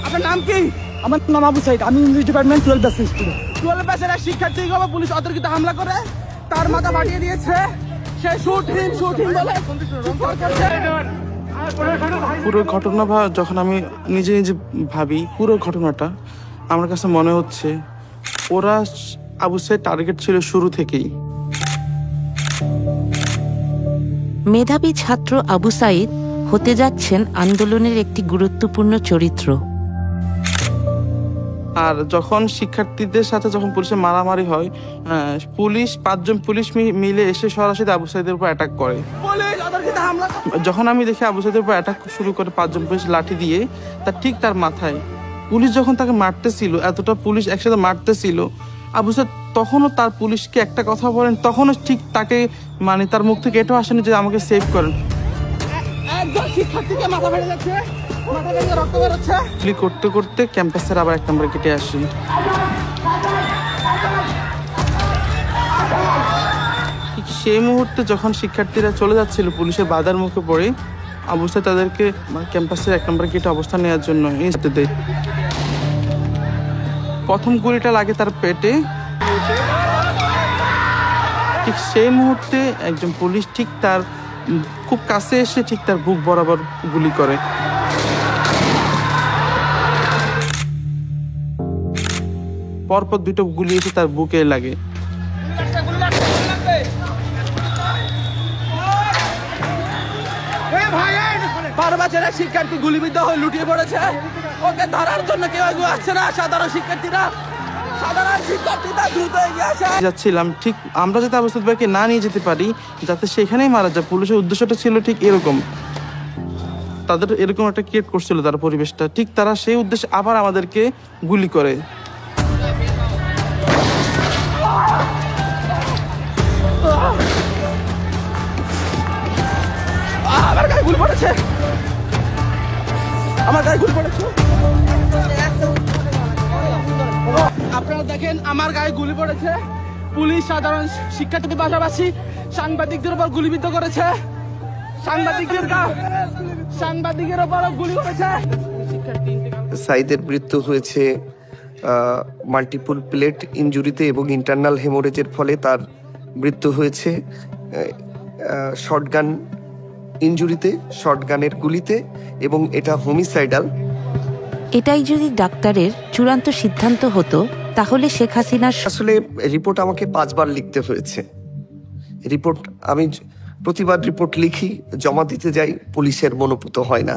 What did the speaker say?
আপনার নাম কি? আমার নাম আবু সাইদ, আমি ইংলিশ ডিপার্টমেন্ট 12 ব্যাচ স্টুডেন্ট। 12 ব্যাচের এক শিক্ষার্থীর উপর পুলিশ অতর্কিত হামলা করে তার মাথা ফাটিয়ে দিয়েছে। সে শুটিং বলে পুরো ঘটনা যখন আমি নিজে ভাবি পুরো ঘটনাটা, আমার কাছে মনে হচ্ছে ওরা আবু সাইদ টার্গেট ছিল শুরু থেকেই। মেধাবী ছাত্র আবু সাইদ হতে যাচ্ছেন আন্দোলনের একটি গুরুত্বপূর্ণ চরিত্র। আর যখন শিক্ষার্থীদের সাথে যখন পুলিশের মারামারি হয়, পুলিশ 5 জন পুলিশ মিলে এসে সরাসরি আবু সাইদের উপর অ্যাটাক করে। যখন আমি দেখি আবু সাইদের উপর অ্যাটাক শুরু করে 5 জন পুলিশ লাঠি দিয়ে, তার মাথায় পুলিশ যখন তাকে মারতেছিল, এতটা পুলিশ একসাথে মারতেছিল, আবু সাইদ তখনও তার পুলিশকে একটা কথা বলেন, তখনও ঠিক তাকে মানে তার মুখ থেকে এটাও আসেনি যে আমাকে সেভ করেন। করতে করতে ক্যাম্পাসের আবার 1 নম্বর কেটে আসি। ঠিক সেই মুহূর্তে যখন শিক্ষার্থীরা চলে যাচ্ছিল পুলিশের বাধার মুখে পড়ে, আবু সাইদ তাদেরকে ক্যাম্পাসের 1 নম্বর গেটে অবস্থান নেওয়ার জন্য দেয়। প্রথম গুলিটা লাগে তার পেটে। ঠিক সেই মুহূর্তে একজন পুলিশ ঠিক তার খুব কাছে এসে ঠিক তার বুক বরাবর গুলি করে। পরপর 2টো গুলি এসে তার বুকে লাগে। শিক্ষার্থী গুলিবিদ্ধ হয়ে লুটিয়ে পড়েছে, ওকে ধরার জন্য কেউ আসছে না। সাধারণ শিক্ষার্থীরা দ্রুত এগিয়ে আসে। যাচ্ছিলাম ঠিক আমরা যাতে আবু সাইদ ভাইকে না নিয়ে যেতে পারি, যাতে সেখানেই মারা যায়। পুলিশের উদ্দেশ্যটা ছিল ঠিক এরকম, তাদের এরকম একটা ক্রিয়েট করছিল তার পরিবেশটা। ঠিক তারা সেই উদ্দেশ্যে আবার আমাদেরকে গুলি করে। আমার গায়ে গুলি পড়েছে, আমার গায়ে গুলি পড়েছে। আপনারা দেখেন আমার গায়ে গুলি পড়েছে। পুলিশ সাধারণ শিক্ষার্থীদের পাশাপাশি সাংবাদিকদের উপর গুলিবিদ্ধ করেছে। সাংবাদিকের উপর গুলি করেছে। সাইদের মৃত্যু হয়েছে মাল্টিপল প্লেট ইনজুরিতে এবং ইন্টারনাল হেমোরেজের ফলে তার মৃত্যু হয়েছে। শর্টগান ইনজুরিতে, শর্টগানের গুলিতে, এবং এটা হোমিসাইডাল। এটাই যদি ডাক্তারের চূড়ান্ত সিদ্ধান্ত হতো, তাহলে শেখ হাসিনার আসলে রিপোর্ট আমাকে 5 বার লিখতে হয়েছে। রিপোর্ট আমি প্রতিবার রিপোর্ট লিখি, জমা দিতে যাই, পুলিশের মনোপুত হয় না।